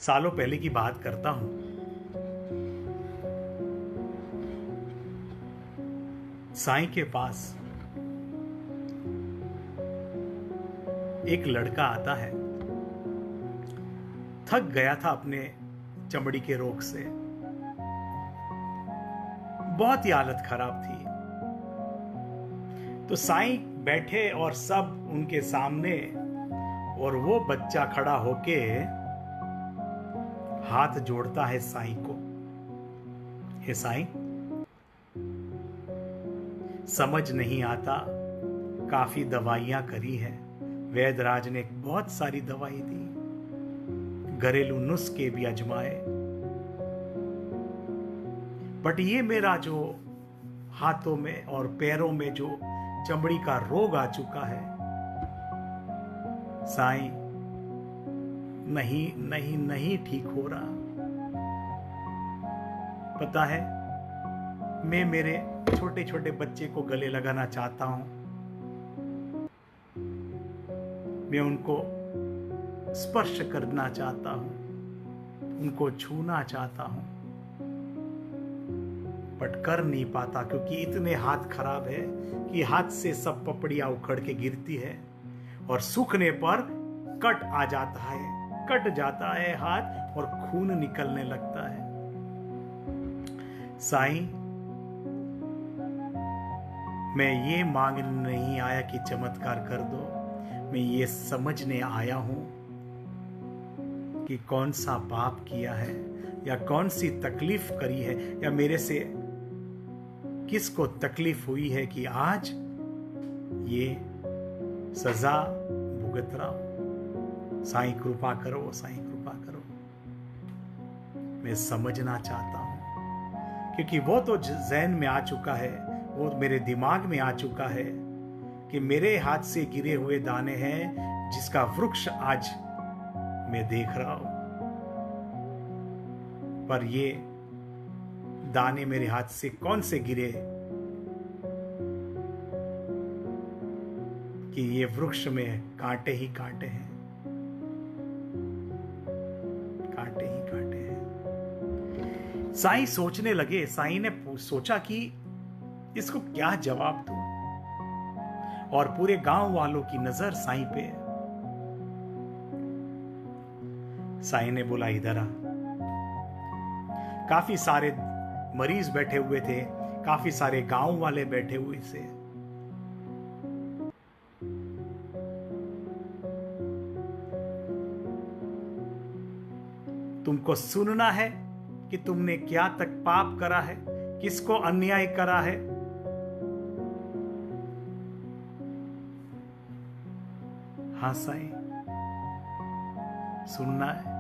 सालों पहले की बात करता हूं। साईं के पास एक लड़का आता है। थक गया था अपने चमड़ी के रोग से, बहुत ही हालत खराब थी। तो साईं बैठे और सब उनके सामने, और वो बच्चा खड़ा होके हाथ जोड़ता है साईं को। हे साईं, समझ नहीं आता, काफी दवाइयां करी है, वैद्यराज ने बहुत सारी दवाई दी, घरेलू नुस्खे भी आजमाए, बट ये मेरा जो हाथों में और पैरों में जो चमड़ी का रोग आ चुका है साईं, नहीं नहीं नहीं ठीक हो रहा। पता है, मैं मेरे छोटे छोटे बच्चे को गले लगाना चाहता हूं, मैं उनको स्पर्श करना चाहता हूं, उनको छूना चाहता हूं, बट कर नहीं पाता, क्योंकि इतने हाथ खराब है कि हाथ से सब पपड़ियां उखड़ के गिरती है और सूखने पर कट आ जाता है, कट जाता है हाथ और खून निकलने लगता है। साईं, मैं ये मांगने नहीं आया कि चमत्कार कर दो, मैं ये समझने आया हूं कि कौन सा पाप किया है या कौन सी तकलीफ करी है, या मेरे से किसको तकलीफ हुई है कि आज ये सजा भुगत रहा हूं। साईं कृपा करो, साईं कृपा करो। मैं समझना चाहता हूं, क्योंकि वो तो ज़हन में आ चुका है, वो मेरे दिमाग में आ चुका है कि मेरे हाथ से गिरे हुए दाने हैं जिसका वृक्ष आज मैं देख रहा हूं, पर ये दाने मेरे हाथ से कौन से गिरे कि ये वृक्ष में कांटे ही कांटे हैं, कांटे ही कांटे हैं। साईं सोचने लगे। साईं ने सोचा कि इसको क्या जवाब दूं, और पूरे गांव वालों की नजर साईं पे। साईं ने बोला, इधर आ। काफी सारे मरीज बैठे हुए थे, काफी सारे गांव वाले बैठे हुए थे। तुमको सुनना है कि तुमने क्या तक पाप करा है, किसको अन्याय करा है। हाँ साईं, सुनना है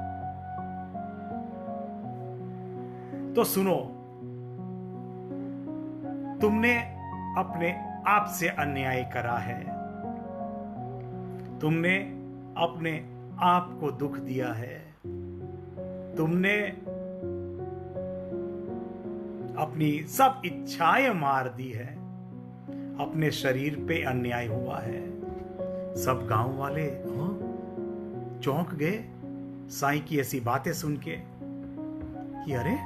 तो सुनो। तुमने अपने आप से अन्याय करा है, तुमने अपने आप को दुख दिया है, तुमने अपनी सब इच्छाएं मार दी है, अपने शरीर पे अन्याय हुआ है। सब गांव वाले चौंक गए साईं की ऐसी बातें सुन के कि अरे,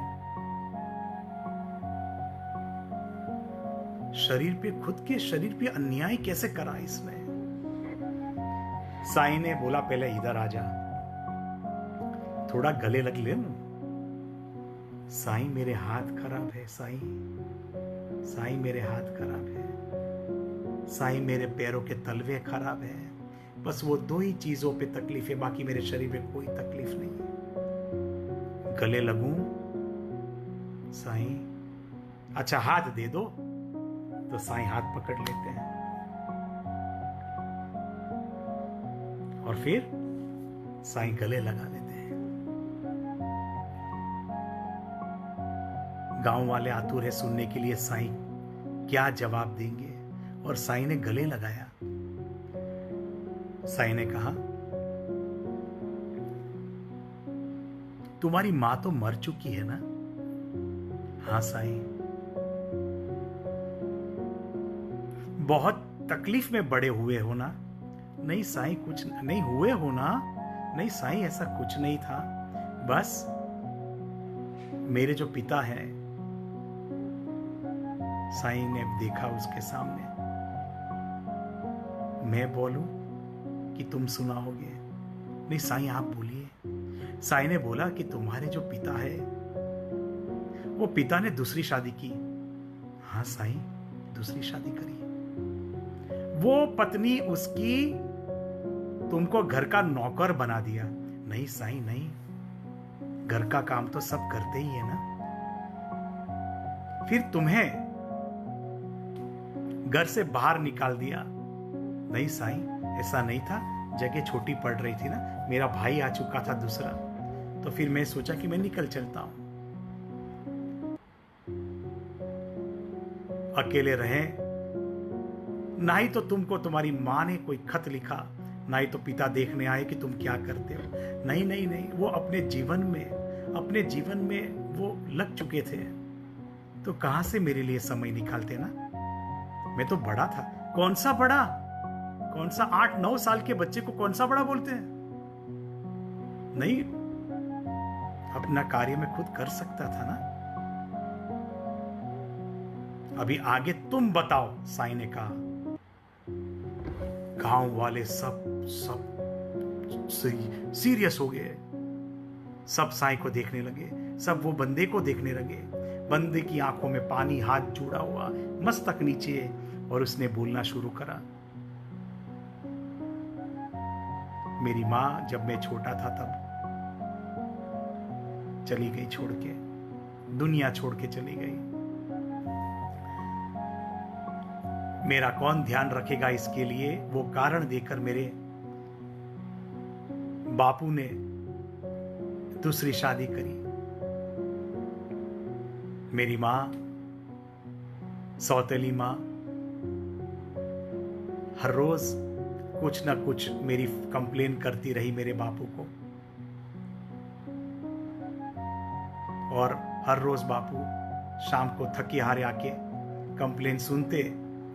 शरीर पे, खुद के शरीर पे अन्याय कैसे करा इसने। साईं ने बोला, पहले इधर आ जा, थोड़ा गले लग ले। साईं, मेरे हाथ खराब है साईं, साईं मेरे हाथ खराब है साईं, मेरे पैरों के तलवे खराब है, बस वो दो ही चीजों पे तकलीफ है, बाकी मेरे शरीर में कोई तकलीफ नहीं है। गले लगूं साईं? अच्छा हाथ दे दो। तो साईं हाथ पकड़ लेते हैं और फिर साईं गले लगा देते हैं। गांव वाले आतुर है सुनने के लिए साईं क्या जवाब देंगे, और साईं ने गले लगाया। साईं ने कहा, तुम्हारी मां तो मर चुकी है ना? हाँ साईं। बहुत तकलीफ में बड़े हुए हो ना? नहीं साईं, कुछ नहीं हुए हो ना? नहीं साईं, ऐसा कुछ नहीं था, बस मेरे जो पिता हैं, साईं ने देखा उसके सामने, मैं बोलूं कि तुम सुनाओगे? नहीं साईं आप बोलिए। साईं ने बोला कि तुम्हारे जो पिता है, वो पिता ने दूसरी शादी की। हाँ साईं, दूसरी शादी करी। वो पत्नी उसकी तुमको घर का नौकर बना दिया। नहीं साईं नहीं, घर का काम तो सब करते ही है ना। फिर तुम्हें घर से बाहर निकाल दिया। नहीं साईं, ऐसा नहीं था, जगह छोटी पड़ रही थी ना, मेरा भाई आ चुका था दूसरा, तो फिर मैं सोचा कि मैं निकल चलता हूं। अकेले रहे, ना ही तो तुमको तुम्हारी मां ने कोई खत लिखा, ना ही तो पिता देखने आए कि तुम क्या करते हो। नहीं नहीं नहीं, वो अपने जीवन में वो लग चुके थे, तो कहां से मेरे लिए समय निकालते ना। मैं तो बड़ा था। कौन सा बड़ा? कौन सा 8-9 साल के बच्चे को कौन सा बड़ा बोलते हैं? नहीं, अपना कार्य में खुद कर सकता था ना। अभी आगे तुम बताओ, साईं ने कहा। गांव वाले सब सीरियस हो गए। सब साईं को देखने लगे, सब वो बंदे को देखने लगे। बंदे की आंखों में पानी, हाथ जुड़ा हुआ, मस्तक नीचे, और उसने बोलना शुरू करा। मेरी मां जब मैं छोटा था तब चली गई, छोड़ के, दुनिया छोड़ के चली गई। मेरा कौन ध्यान रखेगा, इसके लिए वो कारण देकर मेरे बापू ने दूसरी शादी करी। मेरी मां, सौतेली मां, हर रोज कुछ ना कुछ मेरी कंप्लेन करती रही मेरे बापू को, और हर रोज बापू शाम को थके हारे आके कंप्लेन सुनते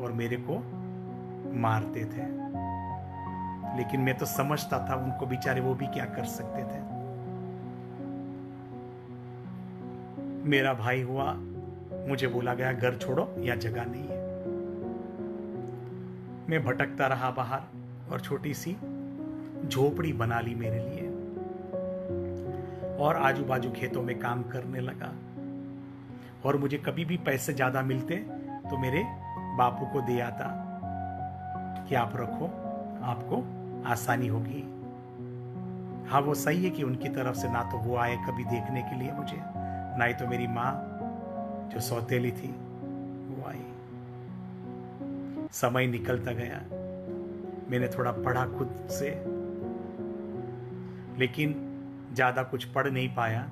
और मेरे को मारते थे। लेकिन मैं तो समझता था उनको, बेचारे वो भी क्या कर सकते थे। मेरा भाई हुआ, मुझे बोला गया घर छोड़ो, या जगह नहीं है। मैं भटकता रहा बाहर, और छोटी सी झोपड़ी बना ली मेरे लिए, और आजू बाजू खेतों में काम करने लगा। और मुझे कभी भी पैसे ज्यादा मिलते तो मेरे बापू को दे आता कि आप रखो, आपको आसानी होगी। हाँ वो सही है कि उनकी तरफ से ना तो वो आए कभी देखने के लिए मुझे, ना ही तो मेरी माँ जो सौतेली थी वो आई। समय निकलता गया, मैंने थोड़ा पढ़ा खुद से, लेकिन ज्यादा कुछ पढ़ नहीं पाया,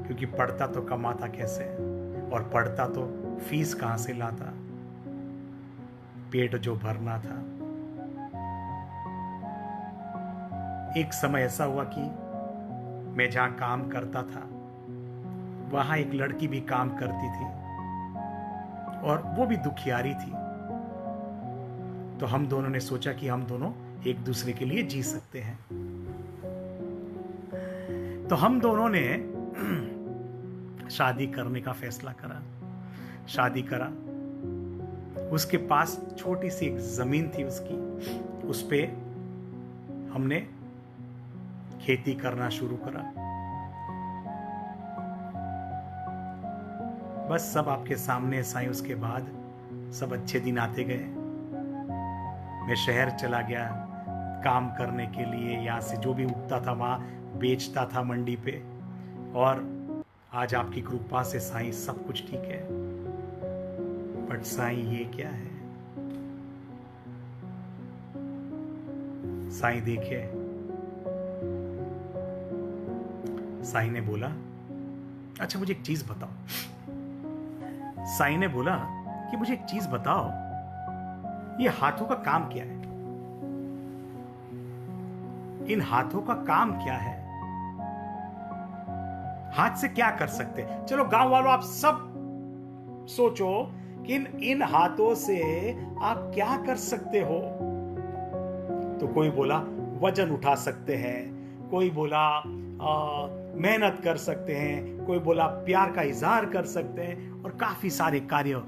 क्योंकि पढ़ता तो कमाता कैसे, और पढ़ता तो फीस कहां से लाता, पेट जो भरना था। एक समय ऐसा हुआ कि मैं जहां काम करता था वहां एक लड़की भी काम करती थी, और वो भी दुखियारी थी। तो हम दोनों ने सोचा कि हम दोनों एक दूसरे के लिए जी सकते हैं। तो हम दोनों ने शादी करने का फैसला करा। शादी करा, उसके पास छोटी सी एक जमीन थी उसकी, उस पे हमने खेती करना शुरू करा। बस सब आपके सामने साईं। उसके बाद सब अच्छे दिन आते गए। मैं शहर चला गया काम करने के लिए, यहाँ से जो भी उगता था वहाँ बेचता था मंडी पे, और आज आपकी कृपा से साईं सब कुछ ठीक है। बट साईं ये क्या है? साईं देखे, साईं ने बोला, अच्छा मुझे एक चीज बताओ। साईं ने बोला कि मुझे एक चीज बताओ, ये हाथों का काम क्या है? इन हाथों का काम क्या है? हाथ से क्या कर सकते? चलो गांव वालों आप सब सोचो कि इन हाथों से आप क्या कर सकते हो। तो कोई बोला वजन उठा सकते हैं, कोई बोला मेहनत कर सकते हैं, कोई बोला प्यार का इजहार कर सकते हैं, और काफी सारे कार्य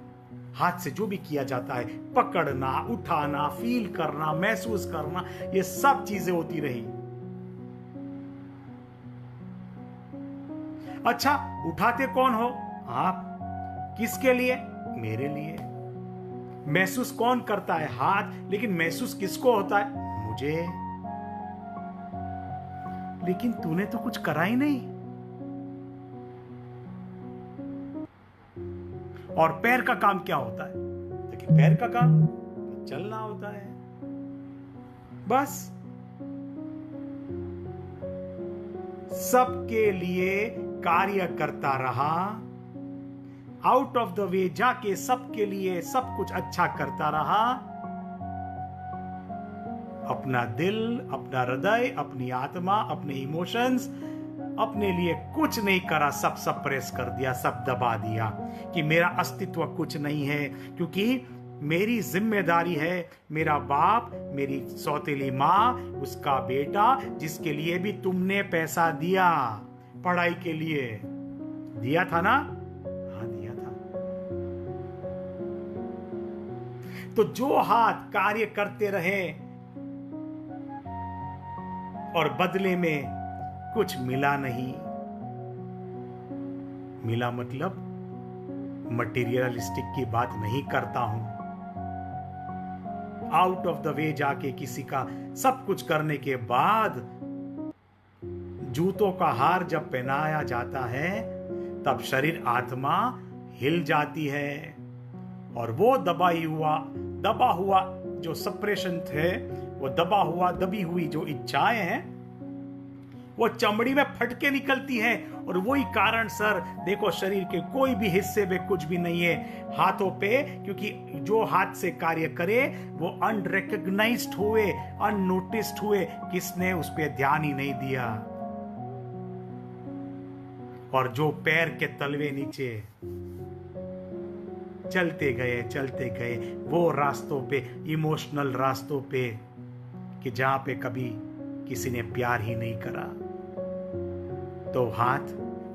हाथ से जो भी किया जाता है, पकड़ना, उठाना, फील करना, महसूस करना, ये सब चीजें होती रही। अच्छा, उठाते कौन हो आप? किसके लिए? मेरे लिए। महसूस कौन करता है? हाथ। लेकिन महसूस किसको होता है? मुझे। लेकिन तूने तो कुछ करा ही नहीं। और पैर का काम क्या होता है? देखिए, पैर का काम चलना होता है, बस। सबके लिए कार्य करता रहा, आउट ऑफ द वे जाके सबके लिए सब कुछ अच्छा करता रहा। अपना दिल, अपना हृदय, अपनी आत्मा, अपने इमोशंस, अपने लिए कुछ नहीं करा, सब सप्रेस कर दिया, सब दबा दिया कि मेरा अस्तित्व कुछ नहीं है, क्योंकि मेरी जिम्मेदारी है मेरा बाप, मेरी सौतेली माँ, उसका बेटा, जिसके लिए भी तुमने पैसा दिया, पढ़ाई के लिए दिया था ना? हाँ, दिया था। तो जो हाथ कार्य करते रहे और बदले में कुछ मिला नहीं, मिला मतलब मटेरियलिस्टिक की बात नहीं करता हूं, आउट ऑफ द वे जाके किसी का सब कुछ करने के बाद जूतों का हार जब पहनाया जाता है, तब शरीर आत्मा हिल जाती है, और वो दबा हुआ जो सप्रेशन थे, वो दबी हुई जो इच्छाएं हैं, वो चमड़ी में फटके निकलती हैं। और वही कारण सर, देखो शरीर के कोई भी हिस्से में कुछ भी नहीं है हाथों पे, क्योंकि जो हाथ से कार्य करे वो अनरिकॉग्नाइज्ड हुए, अननोटिस्ड हुए, किसने उस पर ध्यान ही नहीं दिया। और जो पैर के तलवे नीचे चलते गए वो रास्तों पे, इमोशनल रास्तों पे, कि जहां पे कभी किसी ने प्यार ही नहीं करा, तो हाथ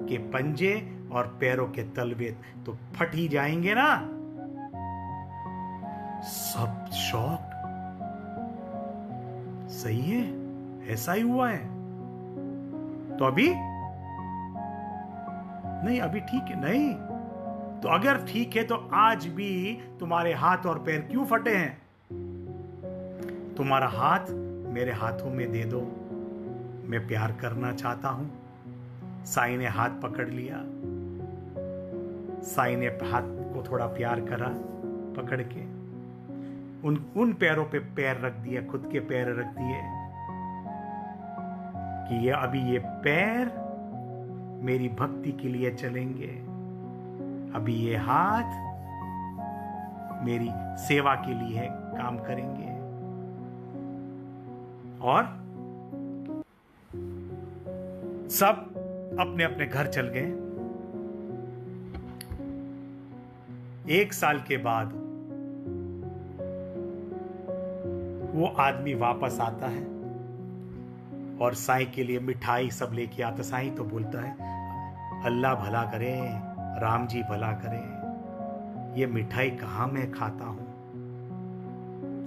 के पंजे और पैरों के तलवे तो फट ही जाएंगे ना। सब शॉक। सही है, ऐसा ही हुआ है। तो अभी नहीं, अभी ठीक है नहीं। तो अगर ठीक है तो आज भी तुम्हारे हाथ और पैर क्यों फटे हैं? तुम्हारा हाथ मेरे हाथों में दे दो, मैं प्यार करना चाहता हूं। साईं ने हाथ पकड़ लिया, साईं ने हाथ को थोड़ा प्यार करा, पकड़ के उन पैरों पे पैर रख दिया, खुद के पैर रख दिए कि ये अभी ये पैर मेरी भक्ति के लिए चलेंगे, अभी ये हाथ मेरी सेवा के लिए काम करेंगे। और सब अपने अपने घर चल गए। 1 साल के बाद वो आदमी वापस आता है और साईं के लिए मिठाई सब लेके आता। साईं तो बोलता है, अल्लाह भला करे, राम जी भला करे, ये मिठाई कहां मैं खाता हूं,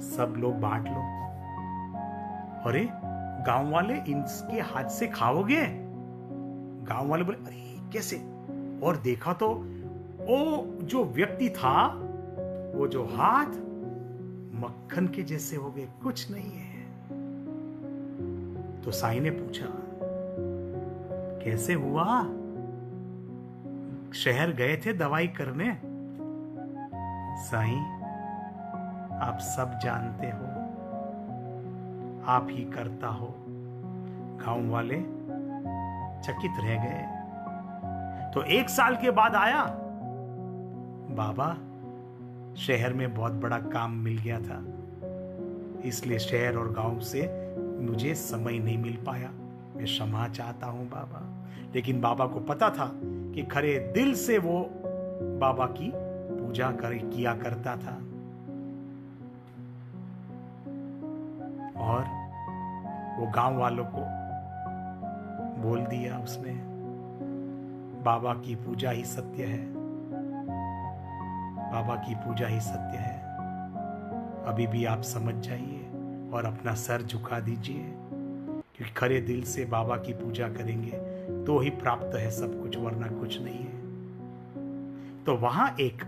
सब लोग बांट लो। अरे गांव वाले, इनके हाथ से खाओगे? गांव वाले बोले, अरे कैसे? और देखा तो वो जो व्यक्ति था, वो जो हाथ मक्खन के जैसे हो गए, कुछ नहीं है। तो साईं ने पूछा, कैसे हुआ? शहर गए थे दवाई करने? साईं, आप सब जानते हो, आप ही करता हो। गांव वाले चकित रह गए। तो 1 साल के बाद आया, बाबा शहर में बहुत बड़ा काम मिल गया था, इसलिए शहर और गांव से मुझे समय नहीं मिल पाया, मैं क्षमा चाहता हूं बाबा। लेकिन बाबा को पता था कि खरे दिल से वो बाबा की पूजा किया करता था। और वो गांव वालों को बोल दिया उसने, बाबा की पूजा ही सत्य है, बाबा की पूजा ही सत्य है। अभी भी आप समझ जाइए और अपना सर झुका दीजिए, क्योंकि खरे दिल से बाबा की पूजा करेंगे तो ही प्राप्त है सब कुछ, वरना कुछ नहीं है। तो वहां एक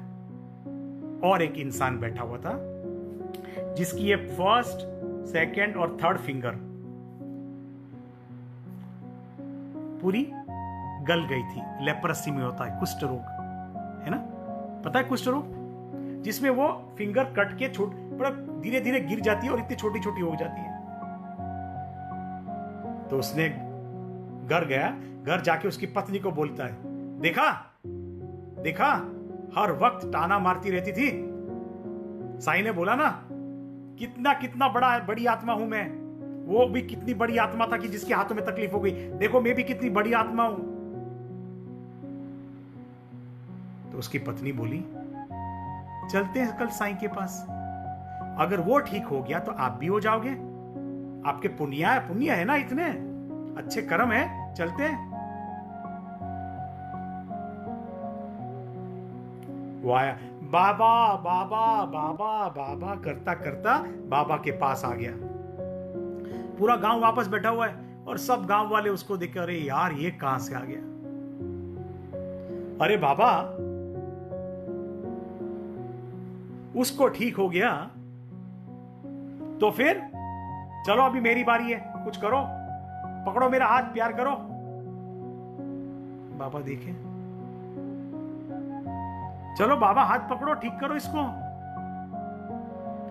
इंसान बैठा हुआ था जिसकी ये फर्स्ट, सेकंड और थर्ड फिंगर पूरी गल गई थी। लेप्रेसी में होता है कुष्ठ रोग, है ना, पता है कुष्ठ रोग, जिसमें वो फिंगर कट के धीरे धीरे गिर जाती है और इतनी छोटी छोटी हो जाती है। तो उसने घर गया, घर जाके उसकी पत्नी को बोलता है, देखा देखा, हर वक्त ताना मारती रहती थी। साईं ने बोला ना, कितना बड़ी आत्मा हूं मैं। वो भी कितनी बड़ी आत्मा था कि जिसके हाथों में तकलीफ हो गई। देखो मैं भी कितनी बड़ी आत्मा हूं। तो उसकी पत्नी बोली, चलते हैं कल साईं के पास, अगर वो ठीक हो गया तो आप भी हो जाओगे। आपके पुण्य है ना, इतने अच्छे कर्म है, चलते हैं। वो आया, बाबा बाबा बाबा बाबा करता करता बाबा के पास आ गया। पूरा गांव वापस बैठा हुआ है और सब गांव वाले उसको देख, अरे यार ये कहां से आ गया। अरे बाबा, उसको ठीक हो गया तो फिर चलो अभी मेरी बारी है, कुछ करो, पकड़ो मेरा हाथ, प्यार करो। बाबा देखे, चलो बाबा हाथ पकड़ो, ठीक करो इसको।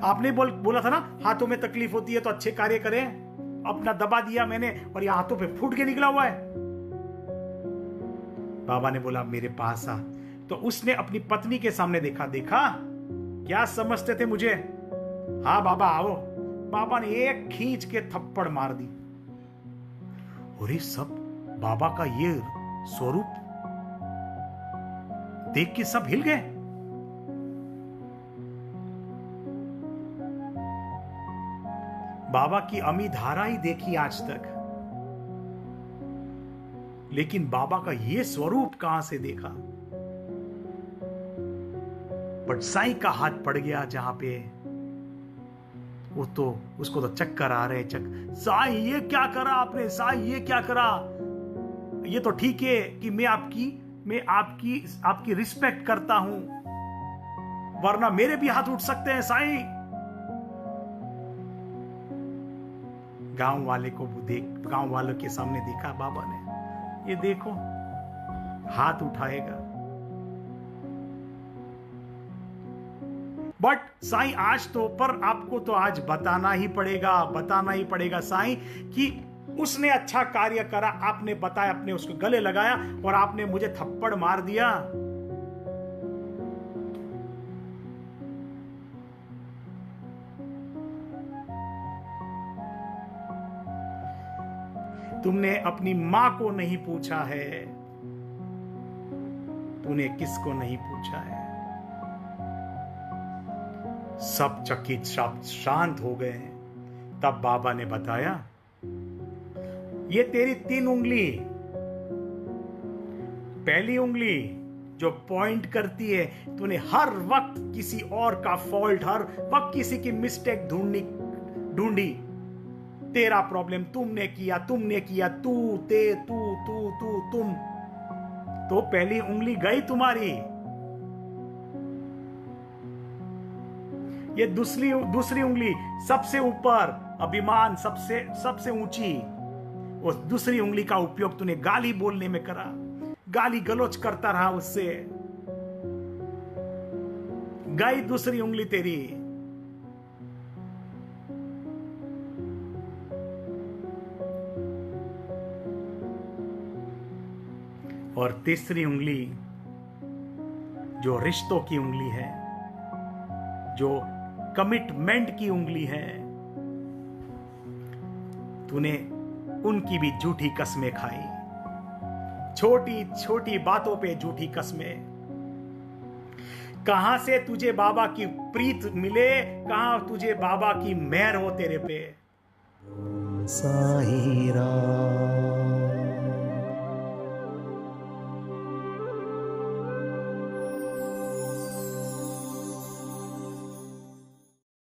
आपने बोला था ना हाथों में तकलीफ होती है तो अच्छे कार्य करें। अपना दबा दिया मैंने और ये हाथों पे फूट के निकला हुआ है। बाबा ने बोला मेरे पास आ। तो उसने अपनी पत्नी के सामने देखा, क्या समझते थे मुझे, हाँ बाबा आओ। बाबा ने एक खींच के थप्पड़ मार दी और ये सब बाबा का ये स्वरूप देख के सब हिल गए। बाबा की अमी धारा ही देखी आज तक, लेकिन बाबा का ये स्वरूप कहां से देखा। बट साईं का हाथ पड़ गया जहां पे, वो तो उसको तो चक्कर आ रहे, साईं ये क्या करा आपने, साईं ये क्या करा। ये तो ठीक है कि मैं आपकी रिस्पेक्ट करता हूं, वरना मेरे भी हाथ उठ सकते हैं साईं। गांव वालों के सामने देखा बाबा ने, ये देखो हाथ उठाएगा। बट साईं आज तो, पर आपको तो आज बताना ही पड़ेगा साईं कि उसने अच्छा कार्य करा। आपने बताया, आपने उसको गले लगाया और आपने मुझे थप्पड़ मार दिया। तुमने अपनी मां को नहीं पूछा है, तूने किसको नहीं पूछा है। सब चकित शांत हो गए। तब बाबा ने बताया, ये तेरी 3 उंगली, पहली उंगली जो पॉइंट करती है, तूने हर वक्त किसी और का फॉल्ट, हर वक्त किसी की मिस्टेक ढूंढी। तेरा प्रॉब्लम तुमने किया, तुम। तो पहली उंगली गई तुम्हारी। ये दूसरी उंगली सबसे ऊपर, अभिमान सबसे ऊंची, उस दूसरी उंगली का उपयोग तूने गाली बोलने में करा, गाली गलौज करता रहा उससे। गई दूसरी उंगली तेरी। और तीसरी उंगली जो रिश्तों की उंगली है, जो कमिटमेंट की उंगली है, तूने उनकी भी झूठी कसमें खाई। छोटी छोटी बातों पे झूठी कसमें। कहां से तुझे बाबा की प्रीत मिले, कहां तुझे बाबा की मेहर हो तेरे पे। साईं राम।